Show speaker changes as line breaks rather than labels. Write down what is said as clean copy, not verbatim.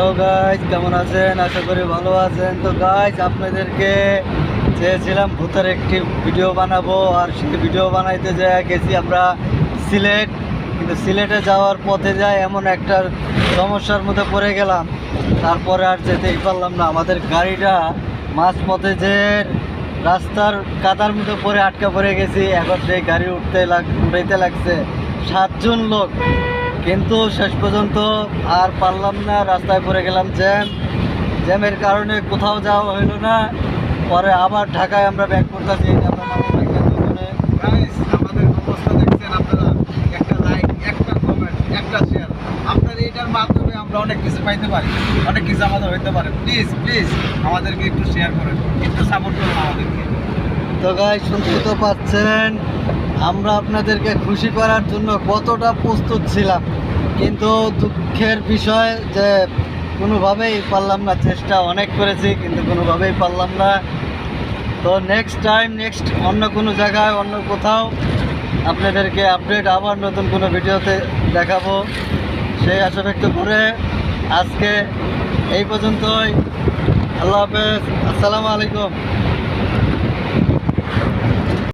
Hello guys, কেমন আছেন? আশা করি ভালো আছেন। তো গাইজ, আপনাদেরকে চেয়েছিলাম ভূতের একটি ভিডিও বানাবো, আর সেই ভিডিও বানাইতে গেছি আমরা সিলেট। কিন্তু সিলেটে যাওয়ার পথে এমন একটা সমস্যার মধ্যে পড়ে গেলাম, তারপরে আর যেতেই পারলাম না। আমাদের গাড়িটা মাঝপথে রাস্তার কাদার মধ্যে পড়ে আটকা পড়ে গেছি। এখন সেই গাড়ি উঠাইতে লাগছে 7 জন লোক, কিন্তু শেষ পর্যন্ত আর পারলাম না। রাস্তায় পড়ে গেলাম জ্যামের কারণে কোথাও যাওয়া হইলো না। পরে আবার ঢাকায় আমরা ব্যাক করতেছি।
আমাদের অবস্থা দেখছেন আপনারা। একটা লাইক, একটা কমেন্ট, একটা শেয়ার, আপনার এটার মাধ্যমে আমরা অনেক কিছু পাইতে পারি, অনেক কিছু আমাদের হইতে পারে। প্লিজ প্লিজ আমাদেরকে একটু শেয়ার করেন, একটু সাপোর্ট করুন আমাদেরকে।
তো গাই, শুনতে তো পাচ্ছেন আমরা আপনাদেরকে খুশি করার জন্য কতটা প্রস্তুত ছিলাম, কিন্তু দুঃখের বিষয় যে কোনোভাবেই পারলাম না। চেষ্টা অনেক করেছি, কিন্তু কোনোভাবেই পারলাম না। তো নেক্সট অন্য কোনো জায়গায়, অন্য কোথাও আপনাদেরকে আপডেট আবার নতুন কোনো ভিডিওতে দেখাবো, সেই আশা ব্যক্ত করে আজকে এই পর্যন্তই। আল্লাহ হাফেজ, আসসালামু আলাইকুম।